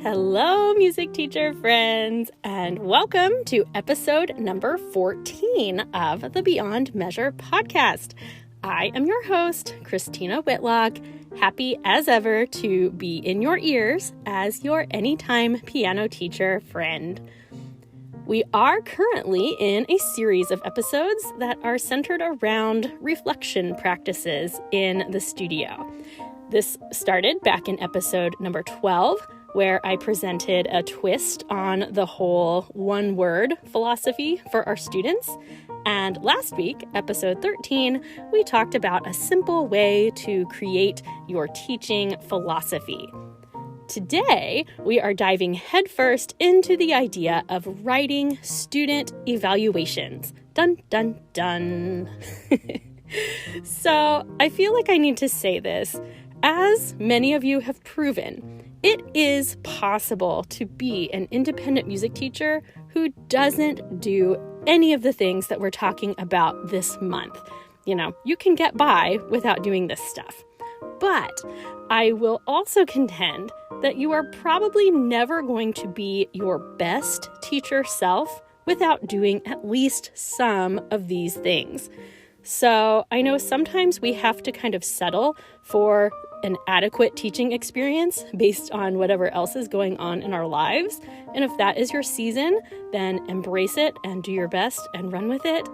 Hello, music teacher friends, and welcome to episode number 14 of the Beyond Measure podcast. I am your host, Christina Whitlock, happy as ever to be in your ears as your anytime piano teacher friend. We are currently in a series of episodes that are centered around reflection practices in the studio. This started back in episode number 12, where I presented a twist on the whole one-word philosophy for our students. And last week, episode 13, we talked about a simple way to create your teaching philosophy. Today, we are diving headfirst into the idea of writing student evaluations. Dun, dun, dun. So, I feel like I need to say this. As many of you have proven, it is possible to be an independent music teacher who doesn't do any of the things that we're talking about this month. You can get by without doing this stuff. But I will also contend that you are probably never going to be your best teacher self without doing at least some of these things. So I know sometimes we have to kind of settle for an adequate teaching experience based on whatever else is going on in our lives. And if that is your season, then embrace it and do your best and run with it.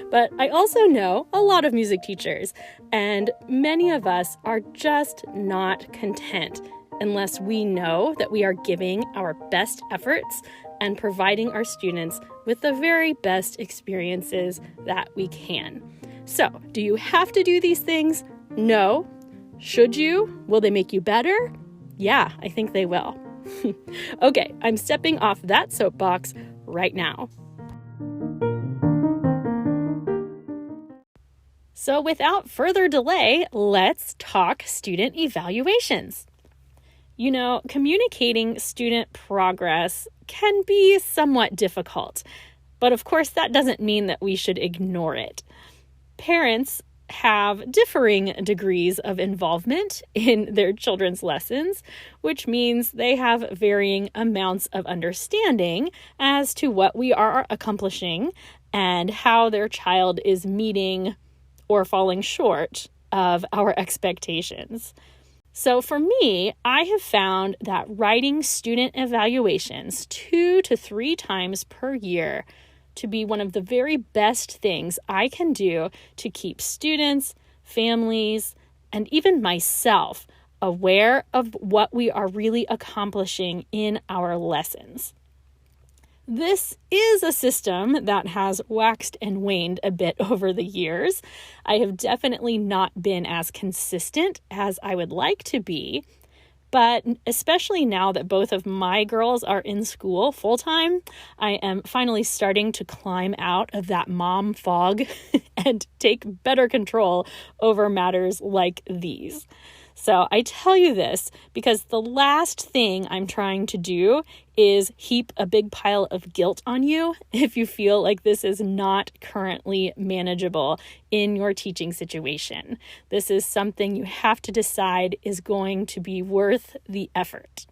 But I also know a lot of music teachers, and many of us are just not content unless we know that we are giving our best efforts and providing our students with the very best experiences that we can. So, do you have to do these things? No. Should you? Will they make you better? Yeah, I think they will. Okay, I'm stepping off that soapbox right now. So without further delay, let's talk student evaluations. Communicating student progress can be somewhat difficult, but of course that doesn't mean that we should ignore it. Parents have differing degrees of involvement in their children's lessons, which means they have varying amounts of understanding as to what we are accomplishing and how their child is meeting or falling short of our expectations. So for me, I have found that writing student evaluations 2 to 3 times per year to be one of the very best things I can do to keep students, families, and even myself aware of what we are really accomplishing in our lessons. This is a system that has waxed and waned a bit over the years. I have definitely not been as consistent as I would like to be, but especially now that both of my girls are in school full-time, I am finally starting to climb out of that mom fog and take better control over matters like these. So I tell you this because the last thing I'm trying to do is heap a big pile of guilt on you if you feel like this is not currently manageable in your teaching situation. This is something you have to decide is going to be worth the effort.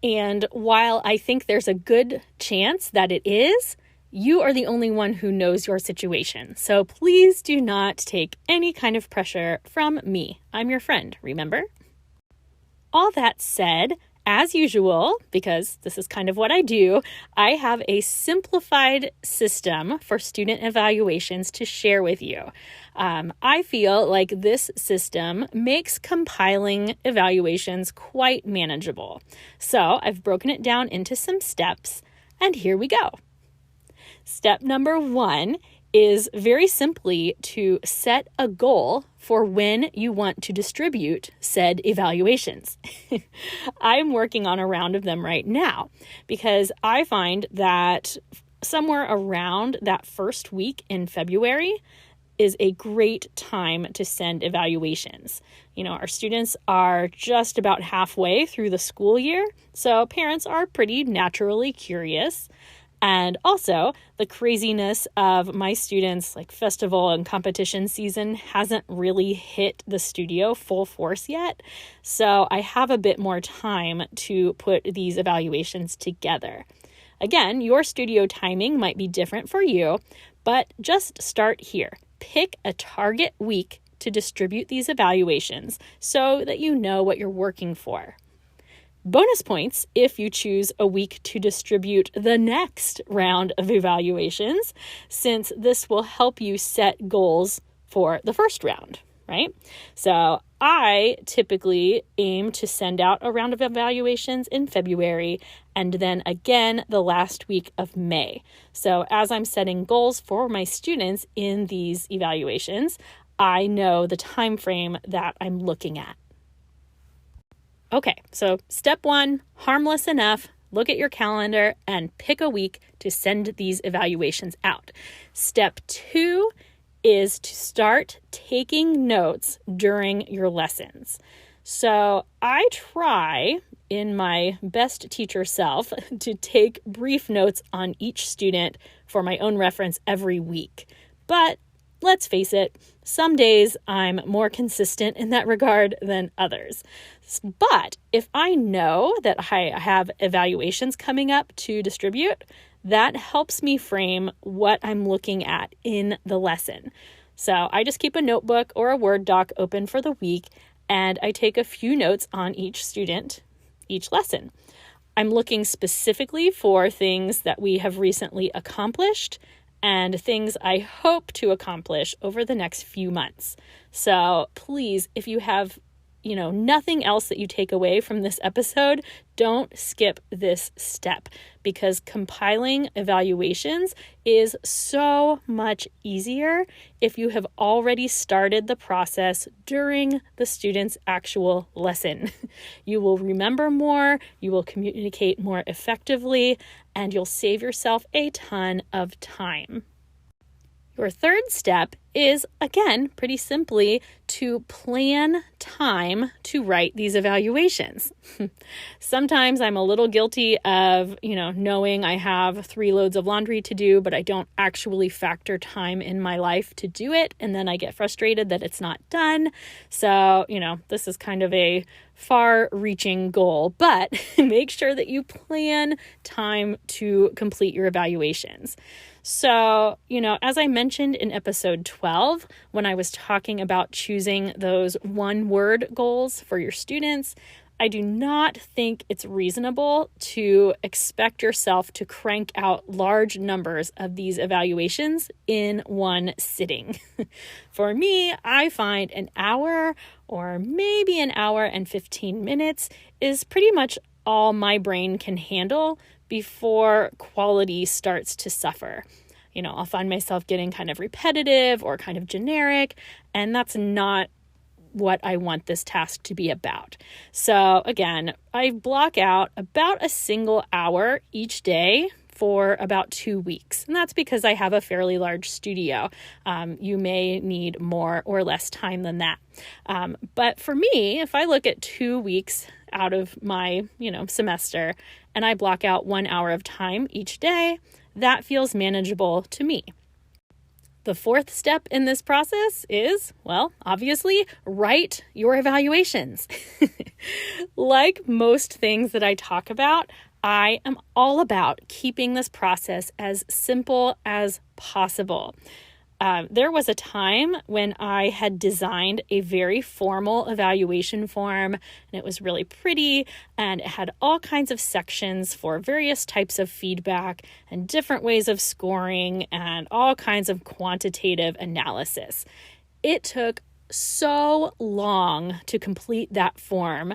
And while I think there's a good chance that it is, you are the only one who knows your situation. So please do not take any kind of pressure from me. I'm your friend, remember? All that said, as usual, because this is kind of what I do, I have a simplified system for student evaluations to share with you. I feel like this system makes compiling evaluations quite manageable. So I've broken it down into some steps, and here we go. Step number 1 is very simply to set a goal for when you want to distribute said evaluations. I'm working on a round of them right now because I find that somewhere around that first week in February is a great time to send evaluations. Our students are just about halfway through the school year, so parents are pretty naturally curious. And also, the craziness of my students' like festival and competition season hasn't really hit the studio full force yet. So I have a bit more time to put these evaluations together. Again, your studio timing might be different for you, but just start here. Pick a target week to distribute these evaluations so that you know what you're working for. Bonus points if you choose a week to distribute the next round of evaluations, since this will help you set goals for the first round, right? So I typically aim to send out a round of evaluations in February and then again the last week of May. So as I'm setting goals for my students in these evaluations, I know the time frame that I'm looking at. Okay, so step 1, harmless enough, look at your calendar and pick a week to send these evaluations out. Step 2 is to start taking notes during your lessons. So I try, in my best teacher self, to take brief notes on each student for my own reference every week. But let's face it, some days I'm more consistent in that regard than others. But if I know that I have evaluations coming up to distribute, that helps me frame what I'm looking at in the lesson. So I just keep a notebook or a Word doc open for the week, and I take a few notes on each student, each lesson. I'm looking specifically for things that we have recently accomplished and things I hope to accomplish over the next few months. So please, if you have nothing else that you take away from this episode, don't skip this step, because compiling evaluations is so much easier if you have already started the process during the student's actual lesson. You will remember more, you will communicate more effectively, and you'll save yourself a ton of time. Your third step is, again, pretty simply to plan time to write these evaluations. Sometimes I'm a little guilty of, knowing I have 3 loads of laundry to do, but I don't actually factor time in my life to do it. And then I get frustrated that it's not done. So, this is kind of a far-reaching goal, but make sure that you plan time to complete your evaluations. So, as I mentioned in episode 12, when I was talking about choosing those one-word goals for your students, I do not think it's reasonable to expect yourself to crank out large numbers of these evaluations in one sitting. For me, I find an hour or maybe an hour and 15 minutes is pretty much all my brain can handle before quality starts to suffer. I'll find myself getting kind of repetitive or kind of generic, and that's not what I want this task to be about. So again, I block out about a single hour each day for about 2 weeks. And that's because I have a fairly large studio. You may need more or less time than that. But for me, if I look at 2 weeks out of my, semester, and I block out 1 hour of time each day, that feels manageable to me. The fourth step in this process is, obviously, write your evaluations. Like most things that I talk about, I am all about keeping this process as simple as possible. There was a time when I had designed a very formal evaluation form, and it was really pretty, and it had all kinds of sections for various types of feedback and different ways of scoring and all kinds of quantitative analysis. It took so long to complete that form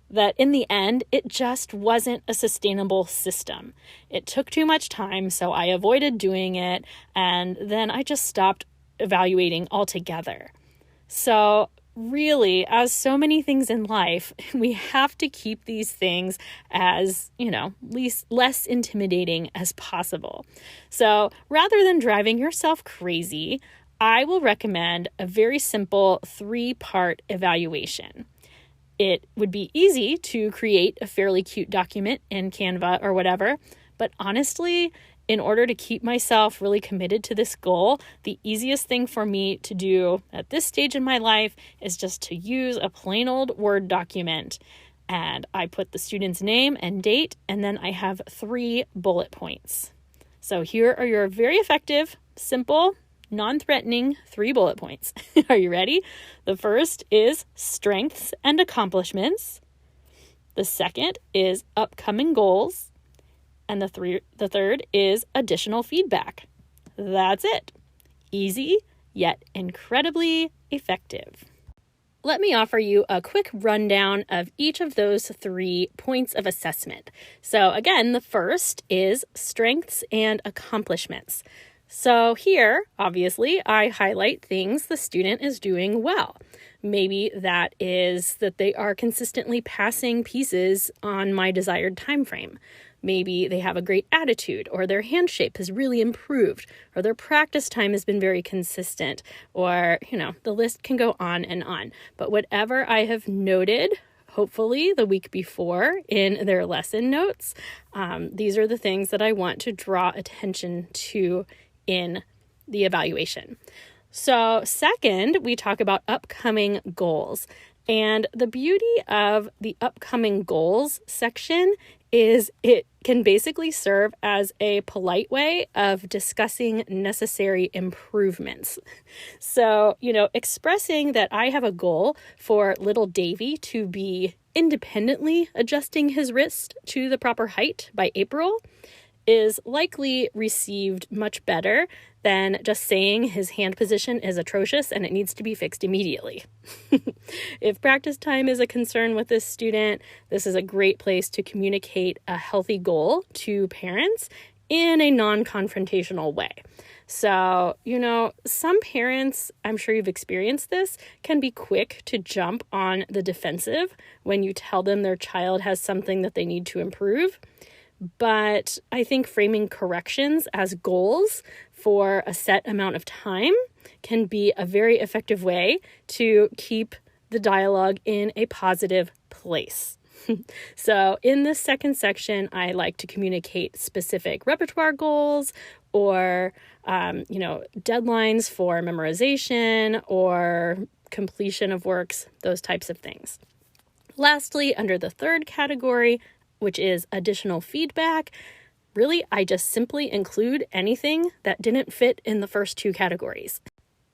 that in the end, it just wasn't a sustainable system. It took too much time, so I avoided doing it, and then I just stopped evaluating altogether. So really, as so many things in life, we have to keep these things as, less intimidating as possible. So rather than driving yourself crazy, I will recommend a very simple 3-part evaluation. It would be easy to create a fairly cute document in Canva or whatever, but honestly, In order to keep myself really committed to this goal, the easiest thing for me to do at this stage in my life is just to use a plain old Word document. And I put the student's name and date, and then I have 3 bullet points. So here are your very effective, simple, non-threatening 3 bullet points. Are you ready? The first is strengths and accomplishments. The second is upcoming goals. And the third is additional feedback. That's it. Easy, yet incredibly effective. Let me offer you a quick rundown of each of those 3 points of assessment. So again, the first is strengths and accomplishments. So here, obviously, I highlight things the student is doing well. Maybe that is that they are consistently passing pieces on my desired time frame. Maybe they have a great attitude, or their hand shape has really improved, or their practice time has been very consistent, or, the list can go on and on. But whatever I have noted, hopefully the week before in their lesson notes, these are the things that I want to draw attention to in the evaluation. So second, we talk about upcoming goals. And the beauty of the upcoming goals section is it can basically serve as a polite way of discussing necessary improvements. So, expressing that I have a goal for little Davy to be independently adjusting his wrist to the proper height by April is likely received much better than just saying his hand position is atrocious and it needs to be fixed immediately. If practice time is a concern with this student, this is a great place to communicate a healthy goal to parents in a non-confrontational way. So, some parents, I'm sure you've experienced this, can be quick to jump on the defensive when you tell them their child has something that they need to improve. But I think framing corrections as goals for a set amount of time can be a very effective way to keep the dialogue in a positive place. So in this second section, I like to communicate specific repertoire goals or, deadlines for memorization or completion of works, those types of things. Lastly, under the third category, which is additional feedback, really, I just simply include anything that didn't fit in the first 2 categories.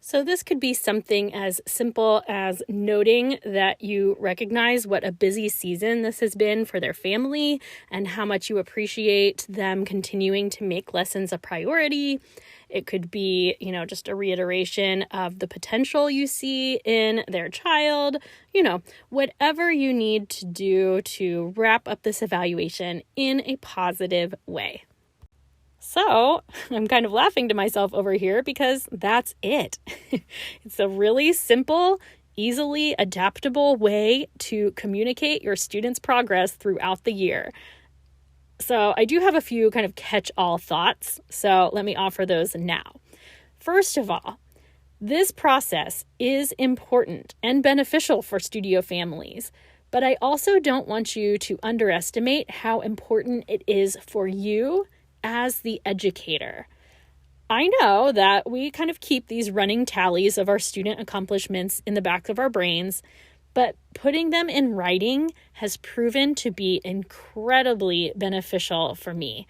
So this could be something as simple as noting that you recognize what a busy season this has been for their family and how much you appreciate them continuing to make lessons a priority. It could be, just a reiteration of the potential you see in their child, whatever you need to do to wrap up this evaluation in a positive way. So I'm kind of laughing to myself over here because that's it. It's a really simple, easily adaptable way to communicate your students' progress throughout the year. So I do have a few kind of catch-all thoughts, so let me offer those now. First of all, this process is important and beneficial for studio families, but I also don't want you to underestimate how important it is for you as the educator. I know that we kind of keep these running tallies of our student accomplishments in the back of our brains, but putting them in writing has proven to be incredibly beneficial for me.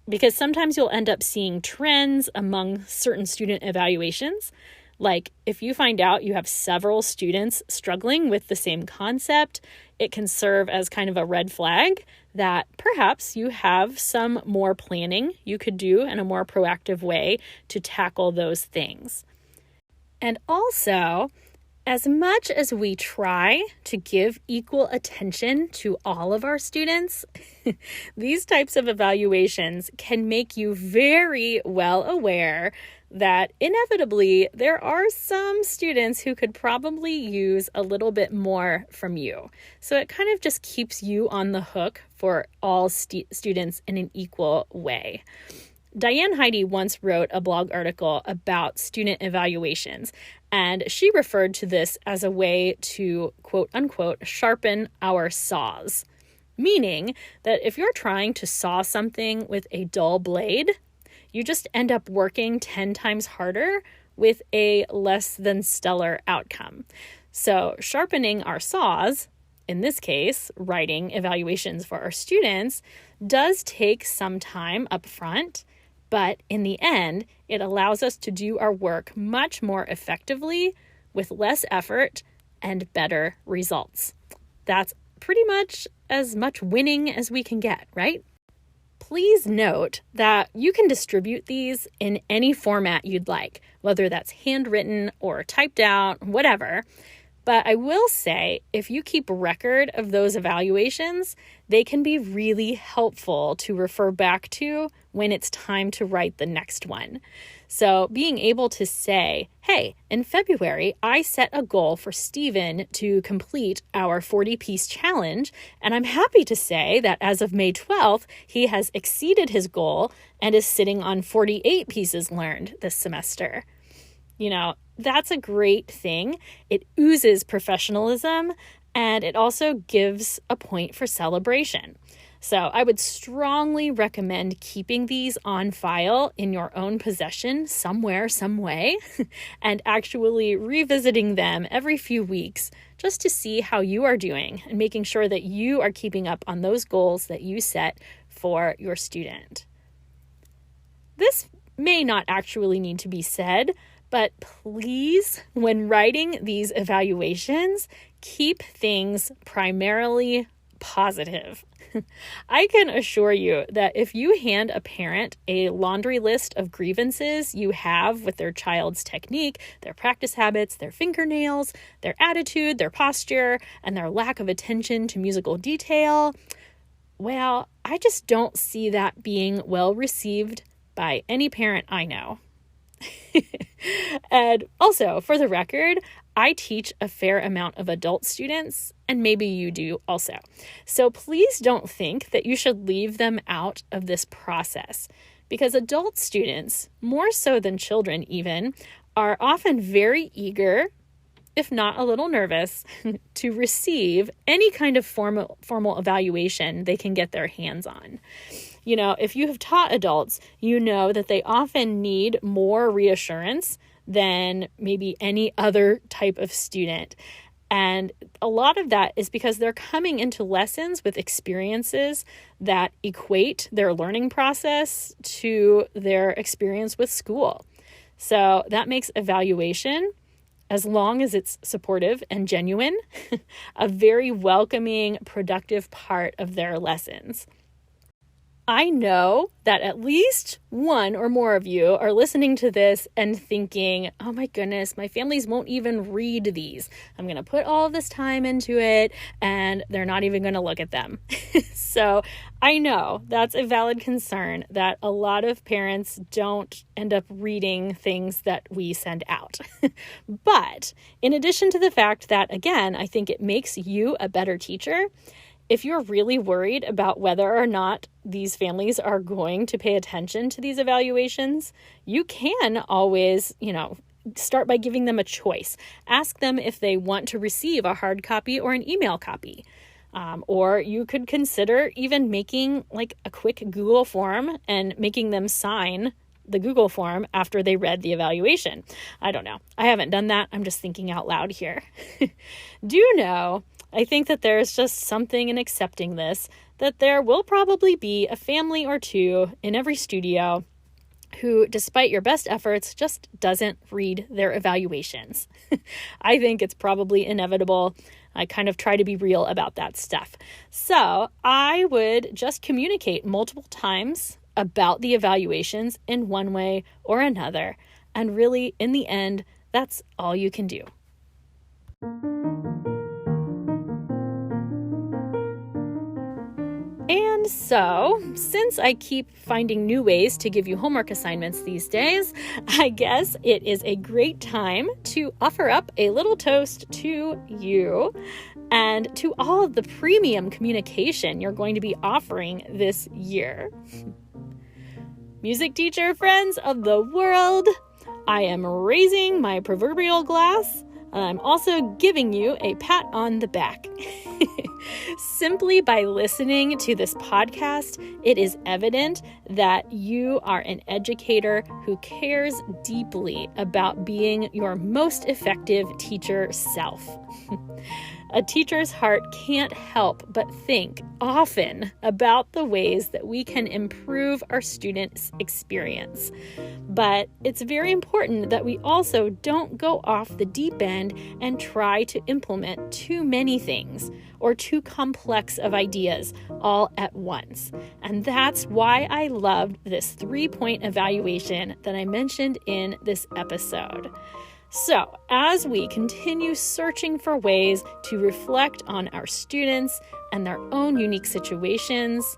Because sometimes you'll end up seeing trends among certain student evaluations. Like if you find out you have several students struggling with the same concept, it can serve as kind of a red flag that perhaps you have some more planning you could do in a more proactive way to tackle those things. And also, as much as we try to give equal attention to all of our students, these types of evaluations can make you very well aware that inevitably there are some students who could probably use a little bit more from you. So it kind of just keeps you on the hook for all students in an equal way. Diane Heidi once wrote a blog article about student evaluations, and she referred to this as a way to, quote unquote, sharpen our saws. meaning that if you're trying to saw something with a dull blade, you just end up working 10 times harder with a less than stellar outcome. So sharpening our saws, in this case, writing evaluations for our students, does take some time up front, but in the end, it allows us to do our work much more effectively with less effort and better results. That's pretty much as much winning as we can get, right? Please note that you can distribute these in any format you'd like, whether that's handwritten or typed out, whatever. But I will say, if you keep record of those evaluations, they can be really helpful to refer back to when it's time to write the next one. So being able to say, hey, in February, I set a goal for Stephen to complete our 40-piece challenge, and I'm happy to say that as of May 12th, he has exceeded his goal and is sitting on 48 pieces learned this semester. You know, that's a great thing. It oozes professionalism, and it also gives a point for celebration. So I would strongly recommend keeping these on file in your own possession somewhere, some way, and actually revisiting them every few weeks just to see how you are doing and making sure that you are keeping up on those goals that you set for your student. This may not actually need to be said, but please, when writing these evaluations, keep things primarily positive. I can assure you that if you hand a parent a laundry list of grievances you have with their child's technique, their practice habits, their fingernails, their attitude, their posture, and their lack of attention to musical detail, well, I just don't see that being well received by any parent I know. And also, for the record, I teach a fair amount of adult students, and maybe you do also. So please don't think that you should leave them out of this process, because adult students, more so than children even, are often very eager, if not a little nervous, to receive any kind of formal evaluation they can get their hands on. You know, if you have taught adults, you know that they often need more reassurance than maybe any other type of student. And a lot of that is because they're coming into lessons with experiences that equate their learning process to their experience with school. So that makes evaluation, as long as it's supportive and genuine, a very welcoming, productive part of their lessons. I know that at least one or more of you are listening to this and thinking, oh my goodness, my families won't even read these. I'm going to put all of this time into it and they're not even going to look at them. So I know that's a valid concern that a lot of parents don't end up reading things that we send out. But in addition to the fact that, again, I think it makes you a better teacher, if you're really worried about whether or not these families are going to pay attention to these evaluations, you can always, start by giving them a choice. Ask them if they want to receive a hard copy or an email copy. Or you could consider even making like a quick Google form and making them sign the Google form after they read the evaluation. I don't know. I haven't done that. I'm just thinking out loud here. I think that there's just something in accepting this, that there will probably be a family or two in every studio who, despite your best efforts, just doesn't read their evaluations. I think it's probably inevitable. I kind of try to be real about that stuff. So I would just communicate multiple times about the evaluations in one way or another. And really, in the end, that's all you can do. And so, since I keep finding new ways to give you homework assignments these days, I guess it is a great time to offer up a little toast to you and to all of the premium communication you're going to be offering this year. Music teacher friends of the world, I am raising my proverbial glass And I'm also giving you a pat on the back. Simply by listening to this podcast, it is evident that you are an educator who cares deeply about being your most effective teacher self. A teacher's heart can't help but think often about the ways that we can improve our students' experience. But it's very important that we also don't go off the deep end and try to implement too many things or too complex of ideas all at once. And that's why I loved this 3-point evaluation that I mentioned in this episode. So, as we continue searching for ways to reflect on our students and their own unique situations,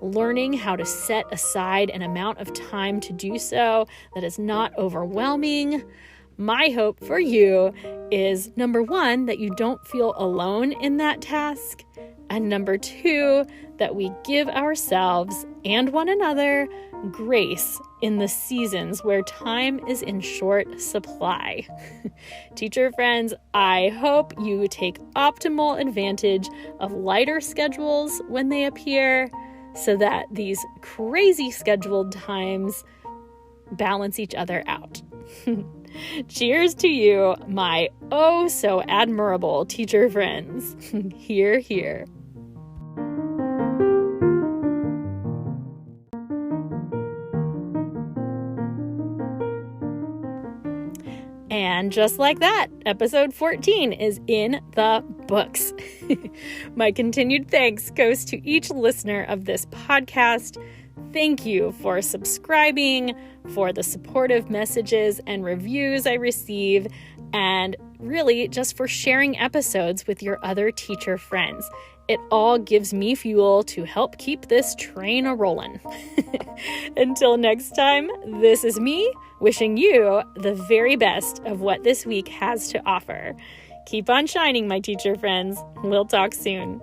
learning how to set aside an amount of time to do so that is not overwhelming, my hope for you is, number 1, that you don't feel alone in that task, and number 2, that we give ourselves and one another grace in the seasons where time is in short supply. Teacher friends, I hope you take optimal advantage of lighter schedules when they appear so that these crazy scheduled times balance each other out. Cheers to you, my oh so admirable teacher friends. Hear, hear. And just like that, episode 14 is in the books. My continued thanks goes to each listener of this podcast. Thank you for subscribing, for the supportive messages and reviews I receive, and really just for sharing episodes with your other teacher friends. It all gives me fuel to help keep this train a-rolling. Until next time, this is me wishing you the very best of what this week has to offer. Keep on shining, my teacher friends. We'll talk soon.